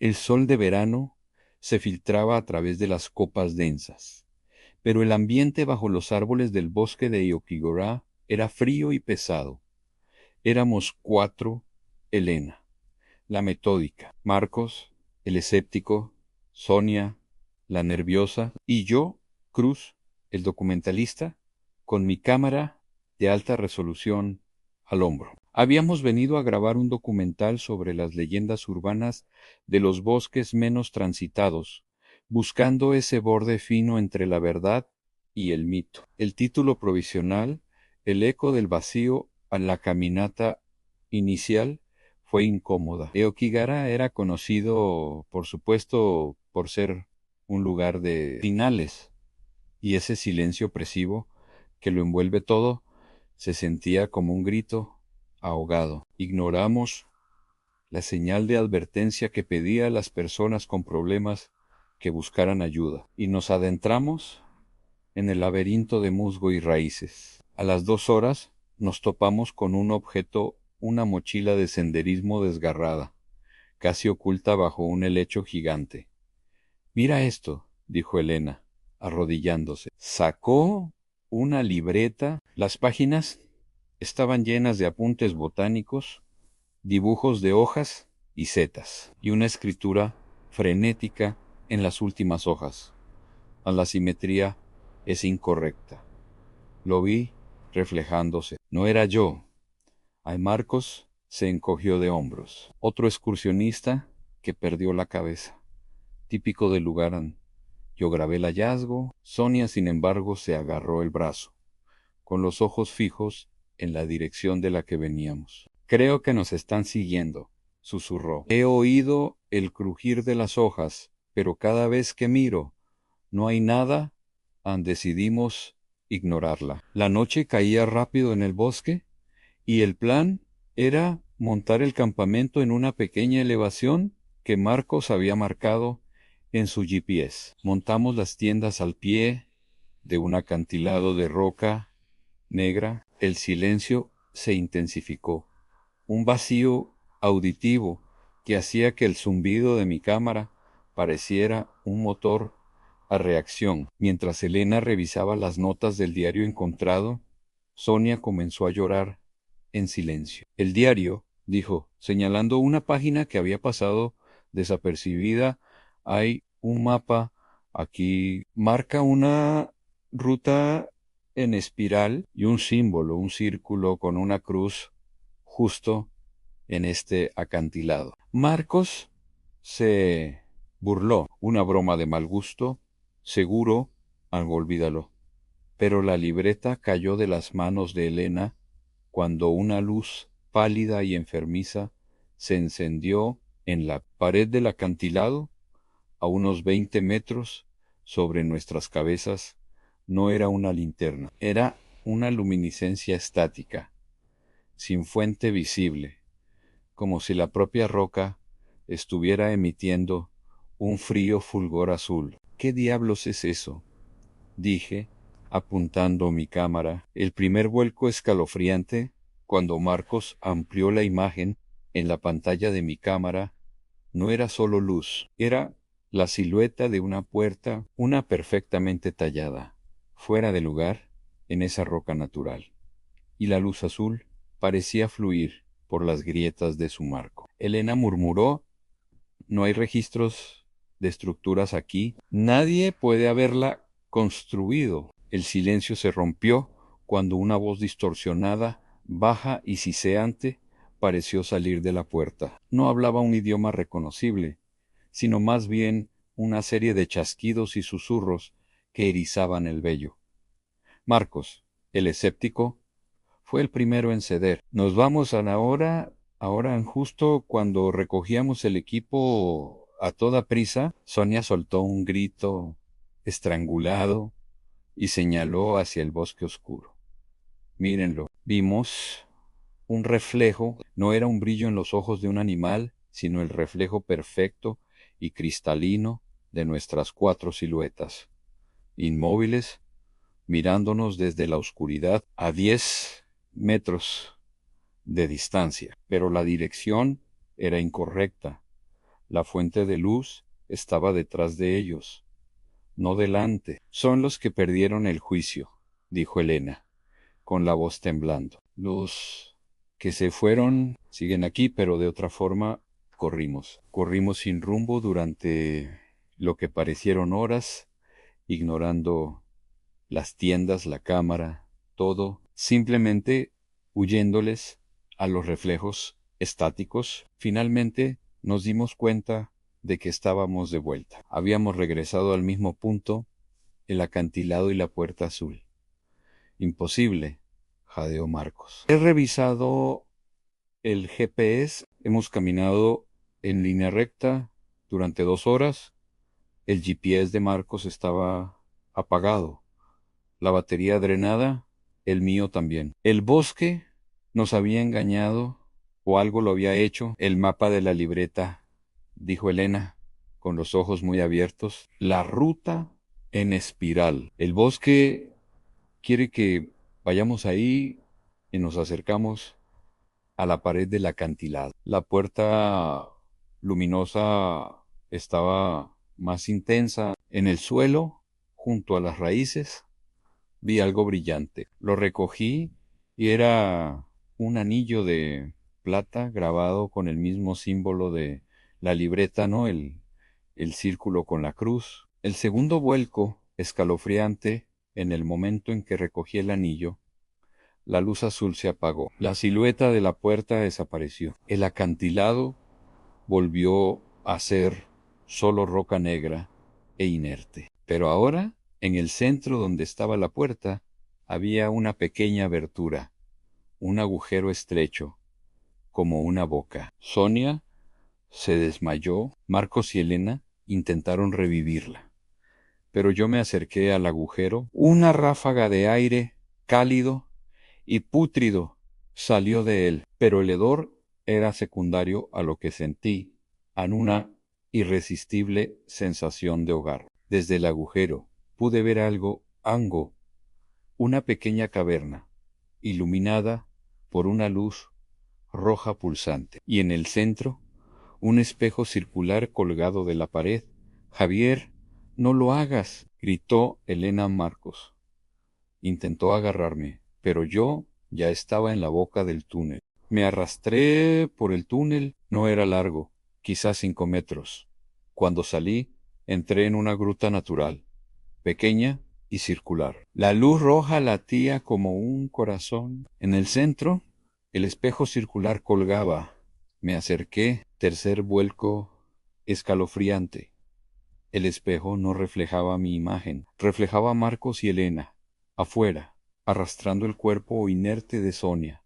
El sol de verano se filtraba a través de las copas densas, pero el ambiente bajo los árboles del bosque de Aokigahara era frío y pesado. Éramos cuatro: Elena, la metódica; Marcos, el escéptico; Sonia, la nerviosa; y yo, Cruz, el documentalista, con mi cámara de alta resolución al hombro. Habíamos venido a grabar un documental sobre las leyendas urbanas de los bosques menos transitados, buscando ese borde fino entre la verdad y el mito. El título provisional, El eco del vacío a la caminata inicial, fue incómoda. Aokigahara era conocido, por supuesto, por ser un lugar de finales, y ese silencio opresivo que lo envuelve todo se sentía como un grito ahogado. Ignoramos la señal de advertencia que pedía a las personas con problemas que buscaran ayuda, y nos adentramos en el laberinto de musgo y raíces. A las 2 horas nos topamos con un objeto, una mochila de senderismo desgarrada, casi oculta bajo un helecho gigante. «Mira esto», dijo Elena, arrodillándose. Sacó una libreta. Las páginas estaban llenas de apuntes botánicos, dibujos de hojas y setas, y una escritura frenética en las últimas hojas. La simetría es incorrecta. Lo vi reflejándose. No era yo. Ay, Marcos se encogió de hombros. Otro excursionista que perdió la cabeza. Típico del lugar. Yo grabé el hallazgo. Sonia, sin embargo, se agarró el brazo, con los ojos fijos en la dirección de la que veníamos. «Creo que nos están siguiendo», susurró. «He oído el crujir de las hojas, pero cada vez que miro no hay nada». Decidimos ignorarla. La noche caía rápido en el bosque, y el plan era montar el campamento en una pequeña elevación que Marcos había marcado en su GPS. Montamos las tiendas al pie de un acantilado de roca negra. El silencio se intensificó. Un vacío auditivo que hacía que el zumbido de mi cámara pareciera un motor a reacción. Mientras Elena revisaba las notas del diario encontrado, Sonia comenzó a llorar en silencio. «El diario», dijo, señalando una página que había pasado desapercibida. «Hay un mapa aquí. Marca una ruta en espiral y un símbolo, un círculo con una cruz justo en este acantilado». Marcos se burló. «Una broma de mal gusto, seguro. Olvídalo». Pero la libreta cayó de las manos de Elena cuando una luz pálida y enfermiza se encendió en la pared del acantilado, a unos 20 metros sobre nuestras cabezas. No era una linterna, era una luminiscencia estática, sin fuente visible, como si la propia roca estuviera emitiendo un frío fulgor azul. «¿Qué diablos es eso?», dije, apuntando mi cámara. El primer vuelco escalofriante, cuando Marcos amplió la imagen en la pantalla de mi cámara, no era solo luz, era la silueta de una puerta, una perfectamente tallada, fuera de lugar en esa roca natural, y la luz azul parecía fluir por las grietas de su marco. Elena murmuró: «No hay registros de estructuras aquí. Nadie puede haberla construido». El silencio se rompió cuando una voz distorsionada, baja y siseante pareció salir de la puerta. No hablaba un idioma reconocible, sino más bien una serie de chasquidos y susurros que erizaban el vello. Marcos, el escéptico, fue el primero en ceder. «Nos vamos ahora, justo cuando recogíamos el equipo a toda prisa». Sonia soltó un grito estrangulado y señaló hacia el bosque oscuro. «Mírenlo». Vimos un reflejo. No era un brillo en los ojos de un animal, sino el reflejo perfecto y cristalino de nuestras 4 siluetas, inmóviles, mirándonos desde la oscuridad a 10 metros de distancia. Pero la dirección era incorrecta. La fuente de luz estaba detrás de ellos, no delante. Son los que perdieron el juicio, dijo Elena, con la voz temblando. Los que se fueron siguen aquí, pero de otra forma corrimos. Corrimos sin rumbo durante lo que parecieron horas, ignorando las tiendas, la cámara, todo, simplemente huyéndoles a los reflejos estáticos. Finalmente nos dimos cuenta de que estábamos de vuelta. Habíamos regresado al mismo punto, el acantilado y la puerta azul. Imposible, jadeó Marcos. He revisado el GPS, hemos caminado en línea recta durante 2 horas. El GPS de Marcos estaba apagado, la batería drenada, el mío también. El bosque nos había engañado o algo lo había hecho. El mapa de la libreta, dijo Elena, con los ojos muy abiertos. La ruta en espiral. El bosque quiere que vayamos ahí y nos acercamos a la pared del acantilado. La puerta luminosa estaba más intensa. En el suelo, junto a las raíces, vi algo brillante. Lo recogí y era un anillo de plata grabado con el mismo símbolo de la libreta, ¿no? El círculo con la cruz. El segundo vuelco, escalofriante, en el momento en que recogí el anillo, la luz azul se apagó. La silueta de la puerta desapareció. El acantilado volvió a ser solo roca negra e inerte. Pero ahora, en el centro donde estaba la puerta, había una pequeña abertura, un agujero estrecho, como una boca. Sonia se desmayó. Marcos y Elena intentaron revivirla. Pero yo me acerqué al agujero. Una ráfaga de aire cálido y pútrido salió de él, pero el hedor era secundario a lo que sentí, a una irresistible sensación de hogar. Desde el agujero pude ver algo, una pequeña caverna, iluminada por una luz roja pulsante, y en el centro, un espejo circular colgado de la pared. Javier, no lo hagas, gritó Elena Marcos. Intentó agarrarme, pero yo ya estaba en la boca del túnel. Me arrastré por el túnel, no era largo, quizás 5 metros. Cuando salí, entré en una gruta natural, pequeña y circular. La luz roja latía como un corazón. En el centro, el espejo circular colgaba. Me acerqué, tercer vuelco escalofriante. El espejo no reflejaba mi imagen, reflejaba a Marcos y Elena, afuera, arrastrando el cuerpo inerte de Sonia,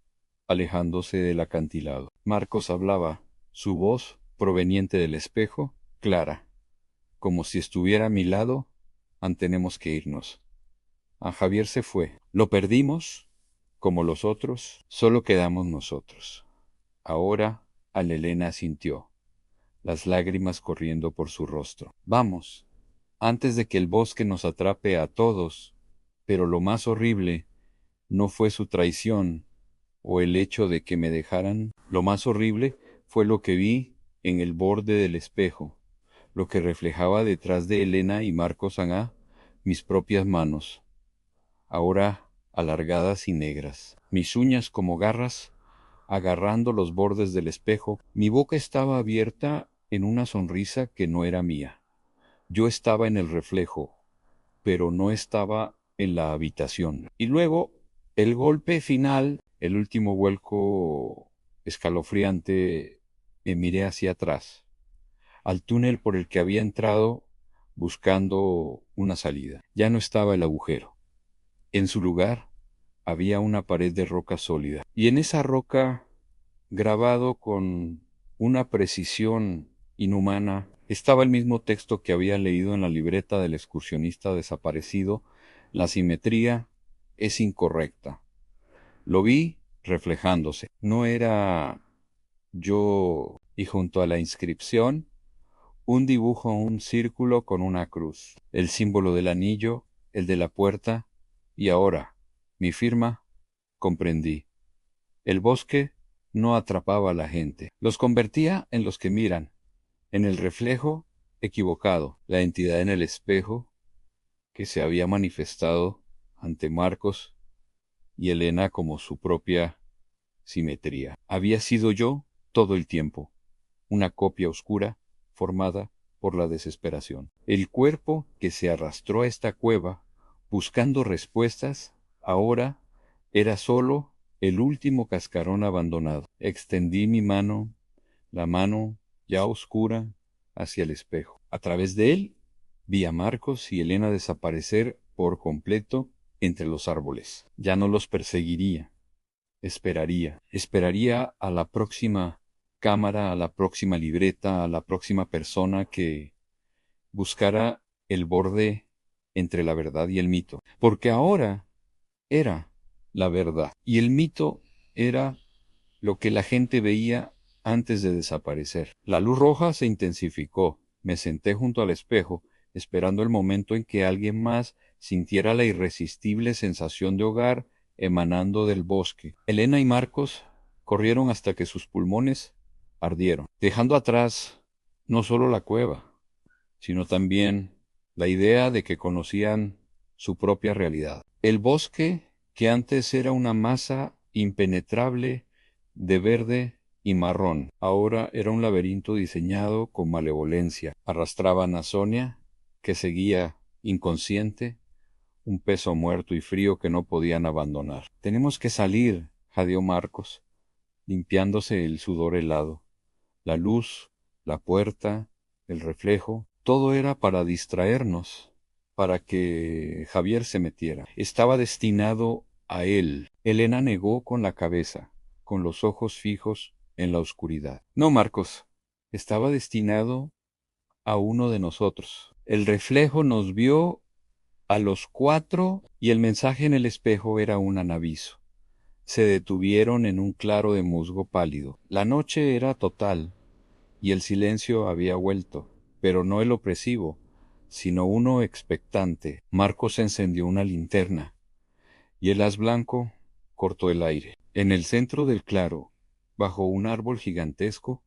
alejándose del acantilado. Marcos hablaba, su voz, proveniente del espejo, clara, como si estuviera a mi lado. Tenemos que irnos. A Javier se fue. Lo perdimos, como los otros, solo quedamos nosotros. Ahora, Elena sintió, las lágrimas corriendo por su rostro. Vamos, antes de que el bosque nos atrape a todos. Pero lo más horrible no fue su traición o el hecho de que me dejaran. Lo más horrible fue lo que vi en el borde del espejo, lo que reflejaba detrás de Elena y Marcos Aná, mis propias manos, ahora alargadas y negras, mis uñas como garras, agarrando los bordes del espejo. Mi boca estaba abierta en una sonrisa que no era mía. Yo estaba en el reflejo, pero no estaba en la habitación. Y luego, el golpe final, el último vuelco escalofriante, me miré hacia atrás, al túnel por el que había entrado buscando una salida. Ya no estaba el agujero. En su lugar había una pared de roca sólida. Y en esa roca, grabado con una precisión inhumana, estaba el mismo texto que había leído en la libreta del excursionista desaparecido. La simetría es incorrecta. Lo vi reflejándose. No era yo, y junto a la inscripción, un dibujo, un círculo con una cruz, el símbolo del anillo, el de la puerta, y ahora, mi firma, comprendí. El bosque no atrapaba a la gente, los convertía en los que miran, En el reflejo, equivocado, la entidad en el espejo que se había manifestado ante Marcos y Elena como su propia simetría. Había sido yo todo el tiempo, una copia oscura formada por la desesperación. El cuerpo que se arrastró a esta cueva buscando respuestas, ahora era solo el último cascarón abandonado. Extendí mi mano, la mano ya oscura, hacia el espejo. A través de él vi a Marcos y Elena desaparecer por completo entre los árboles. Ya no los perseguiría. Esperaría a la próxima cámara, a la próxima libreta, a la próxima persona que buscara el borde entre la verdad y el mito. Porque ahora era la verdad y el mito era lo que la gente veía antes de desaparecer. La luz roja se intensificó. Me senté junto al espejo, esperando el momento en que alguien más sintiera la irresistible sensación de hogar emanando del bosque. Elena y Marcos corrieron hasta que sus pulmones ardieron, dejando atrás no solo la cueva, sino también la idea de que conocían su propia realidad. El bosque, que antes era una masa impenetrable de verde y marrón, ahora era un laberinto diseñado con malevolencia. Arrastraban a Sonia, que seguía inconsciente, un peso muerto y frío que no podían abandonar. Tenemos que salir, jadeó Marcos, limpiándose el sudor helado. La luz, la puerta, el reflejo, todo era para distraernos, para que Javier se metiera. Estaba destinado a él. Elena negó con la cabeza, con los ojos fijos en la oscuridad. No, Marcos, estaba destinado a uno de nosotros. El reflejo nos vio a los cuatro y el mensaje en el espejo era un aviso. Se detuvieron en un claro de musgo pálido. La noche era total y el silencio había vuelto, pero no el opresivo, sino uno expectante. Marcos encendió una linterna y el haz blanco cortó el aire. En el centro del claro, bajo un árbol gigantesco,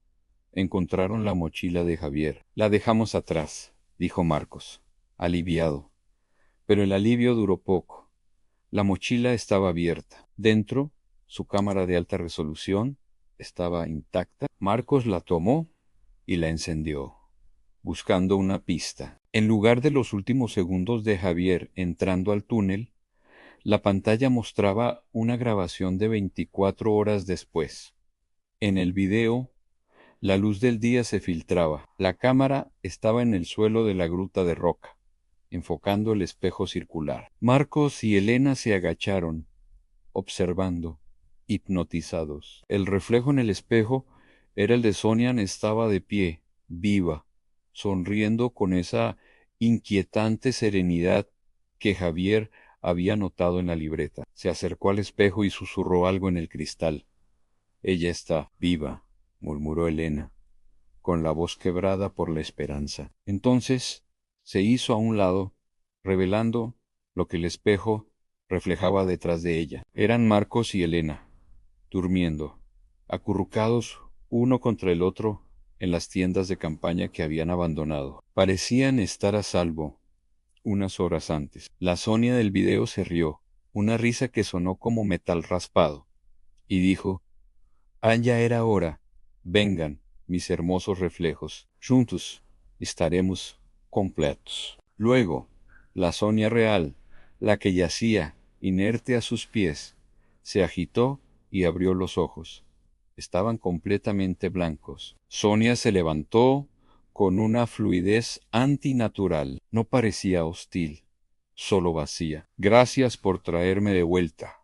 encontraron la mochila de Javier. La dejamos atrás, dijo Marcos, aliviado. Pero el alivio duró poco. La mochila estaba abierta. Dentro, su cámara de alta resolución estaba intacta. Marcos la tomó y la encendió, buscando una pista. En lugar de los últimos segundos de Javier entrando al túnel, la pantalla mostraba una grabación de 24 horas después. En el video, la luz del día se filtraba. La cámara estaba en el suelo de la gruta de roca, enfocando el espejo circular. Marcos y Elena se agacharon, observando, hipnotizados. El reflejo en el espejo era el de Sonia. Estaba de pie, viva, sonriendo con esa inquietante serenidad que Javier había notado en la libreta. Se acercó al espejo y susurró algo en el cristal. Ella está viva, murmuró Elena, con la voz quebrada por la esperanza. Entonces se hizo a un lado, revelando lo que el espejo reflejaba detrás de ella. Eran Marcos y Elena, durmiendo, acurrucados uno contra el otro en las tiendas de campaña que habían abandonado. Parecían estar a salvo unas horas antes. La Sonia del video se rió, una risa que sonó como metal raspado, y dijo: ya era hora. Vengan, mis hermosos reflejos. Juntos estaremos completos. Luego, la Sonia real, la que yacía inerte a sus pies, se agitó y abrió los ojos. Estaban completamente blancos. Sonia se levantó con una fluidez antinatural. No parecía hostil, solo vacía. Gracias por traerme de vuelta,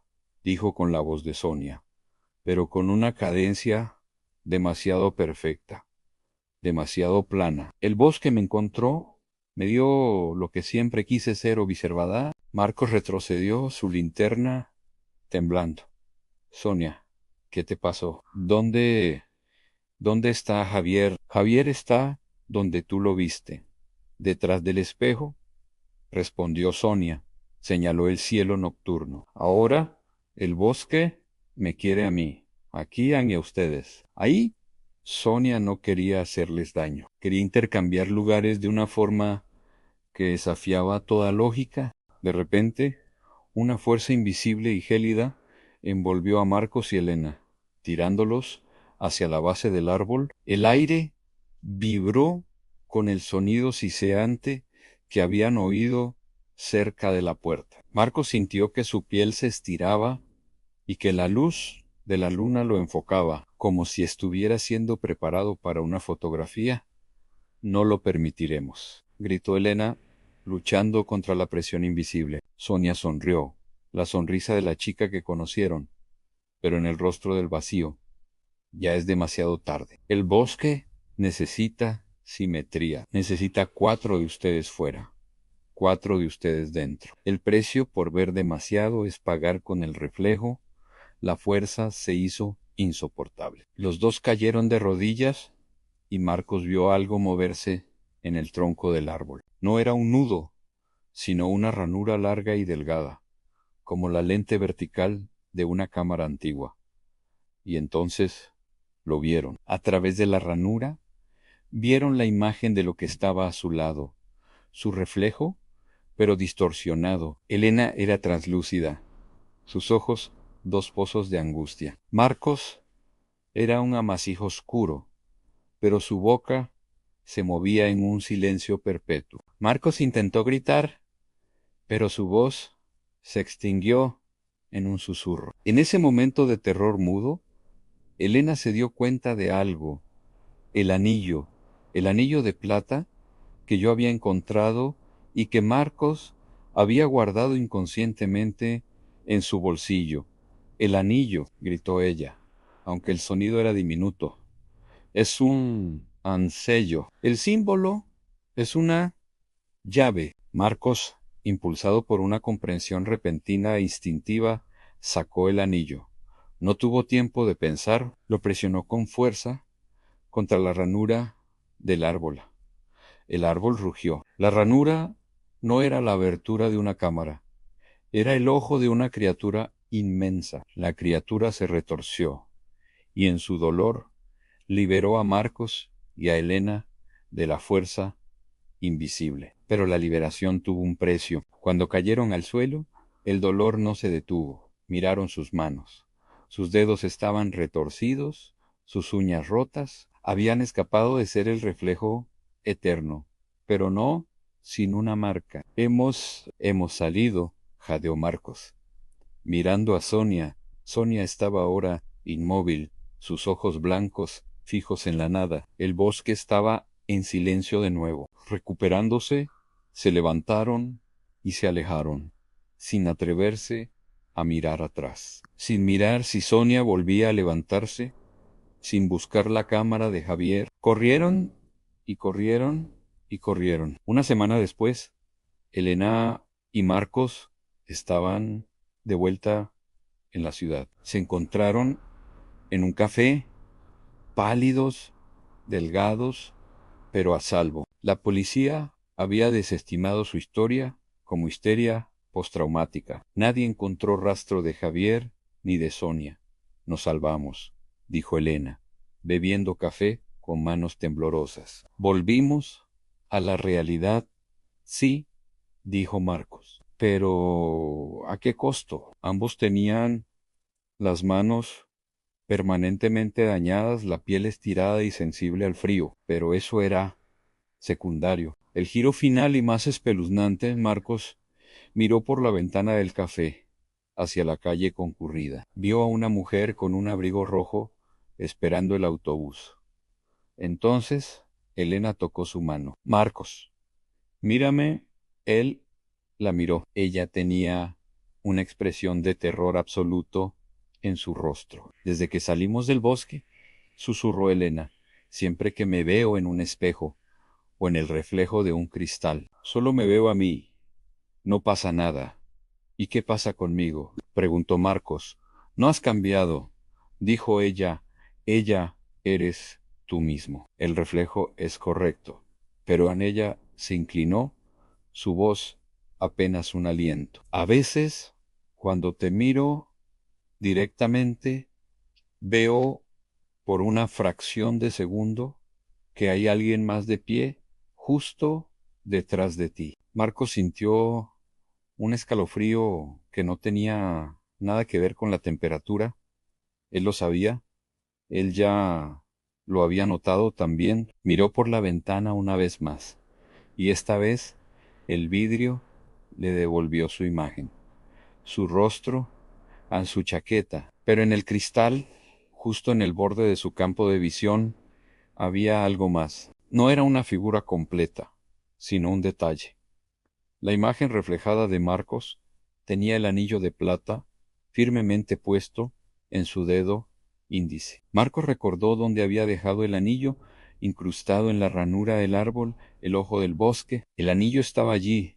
dijo con la voz de Sonia, pero con una cadencia demasiado perfecta, demasiado plana. El bosque me encontró, me dio lo que siempre quise ser o viceversa. Marcos retrocedió, su linterna temblando. Sonia, ¿qué te pasó? ¿Dónde está Javier? Javier está donde tú lo viste, detrás del espejo, respondió Sonia. Señaló el cielo nocturno. Ahora el bosque me quiere a mí. Aquí y a ustedes. Ahí Sonia no quería hacerles daño. Quería intercambiar lugares de una forma que desafiaba toda lógica. De repente, una fuerza invisible y gélida envolvió a Marcos y Elena, tirándolos hacia la base del árbol. El aire vibró con el sonido siseante que habían oído cerca de la puerta. Marcos sintió que su piel se estiraba y que la luz de la luna lo enfocaba, como si estuviera siendo preparado para una fotografía. No lo permitiremos, gritó Elena, luchando contra la presión invisible. Sonia sonrió, la sonrisa de la chica que conocieron, pero en el rostro del vacío. Ya es demasiado tarde. El bosque necesita simetría. Necesita 4 de ustedes fuera, 4 de ustedes dentro. El precio por ver demasiado es pagar con el reflejo. La fuerza se hizo insoportable. Los dos cayeron de rodillas y Marcos vio algo moverse en el tronco del árbol. No era un nudo, sino una ranura larga y delgada, como la lente vertical de una cámara antigua. Y entonces lo vieron. A través de la ranura, vieron la imagen de lo que estaba a su lado, su reflejo, pero distorsionado. Elena era translúcida, sus ojos 2 pozos de angustia. Marcos era un amasijo oscuro, pero su boca se movía en un silencio perpetuo. Marcos intentó gritar, pero su voz se extinguió en un susurro. En ese momento de terror mudo, Elena se dio cuenta de algo. El anillo de plata que yo había encontrado y que Marcos había guardado inconscientemente en su bolsillo. El anillo, gritó ella, aunque el sonido era diminuto. Es un ansello. El símbolo es una llave. Marcos, impulsado por una comprensión repentina e instintiva, sacó el anillo. No tuvo tiempo de pensar, lo presionó con fuerza contra la ranura del árbol. El árbol rugió. La ranura no era la abertura de una cámara, era el ojo de una criatura inmensa. La criatura se retorció y en su dolor liberó a Marcos y a Elena de la fuerza invisible. Pero la liberación tuvo un precio. Cuando cayeron al suelo, el dolor no se detuvo. Miraron sus manos. Sus dedos estaban retorcidos, sus uñas rotas. Habían escapado de ser el reflejo eterno, pero no sin una marca. Hemos salido, jadeó Marcos. Mirando a Sonia, Sonia estaba ahora inmóvil, sus ojos blancos fijos en la nada. El bosque estaba en silencio de nuevo. Recuperándose, se levantaron y se alejaron, sin atreverse a mirar atrás. Sin mirar si Sonia volvía a levantarse, sin buscar la cámara de Javier. Corrieron y corrieron y corrieron. Una semana después, Elena y Marcos estaban de vuelta en la ciudad. Se encontraron en un café, pálidos, delgados, pero a salvo. La policía había desestimado su historia como histeria postraumática. Nadie encontró rastro de Javier ni de Sonia. Nos salvamos, dijo Elena, bebiendo café con manos temblorosas. Volvimos a la realidad, sí, dijo Marcos. Pero ¿a qué costo? Ambos tenían las manos permanentemente dañadas, la piel estirada y sensible al frío, pero eso era secundario. El giro final y más espeluznante, Marcos miró por la ventana del café hacia la calle concurrida. Vio a una mujer con un abrigo rojo esperando el autobús. Entonces, Elena tocó su mano. Marcos, mírame. Él la miró. Ella tenía una expresión de terror absoluto en su rostro. Desde que salimos del bosque, susurró Elena, siempre que me veo en un espejo o en el reflejo de un cristal, solo me veo a mí. No pasa nada. ¿Y qué pasa conmigo? Preguntó Marcos. No has cambiado, dijo ella. Ella eres tú mismo. El reflejo es correcto. Pero en ella se inclinó, su voz apenas un aliento. A veces, cuando te miro directamente, veo por una fracción de segundo que hay alguien más de pie justo detrás de ti. Marco sintió un escalofrío que no tenía nada que ver con la temperatura. Él lo sabía, él ya lo había notado también. Miró por la ventana una vez más, y esta vez el vidrio le devolvió su imagen, su rostro a su chaqueta, pero en el cristal, justo en el borde de su campo de visión, había algo más. No era una figura completa, sino un detalle. La imagen reflejada de Marcos tenía el anillo de plata firmemente puesto en su dedo índice. Marcos recordó dónde había dejado el anillo, incrustado en la ranura del árbol, el ojo del bosque. El anillo estaba allí,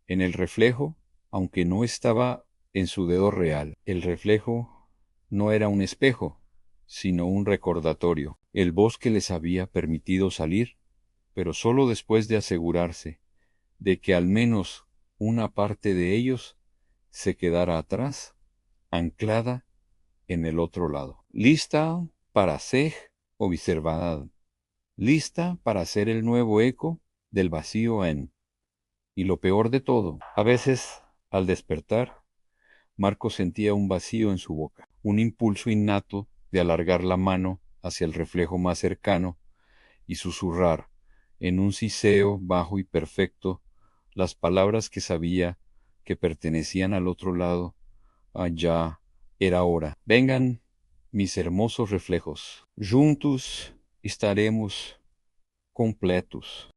en el reflejo, aunque no estaba en su dedo real. El reflejo no era un espejo, sino un recordatorio. El bosque les había permitido salir, pero solo después de asegurarse de que al menos una parte de ellos se quedara atrás, anclada en el otro lado. Lista para ser observada, lista para ser el nuevo eco del vacío en. Y lo peor de todo, a veces, al despertar, Marco sentía un vacío en su boca, un impulso innato de alargar la mano hacia el reflejo más cercano y susurrar, en un siseo bajo y perfecto, las palabras que sabía que pertenecían al otro lado. Allá era hora. Vengan, mis hermosos reflejos. Juntos estaremos completos.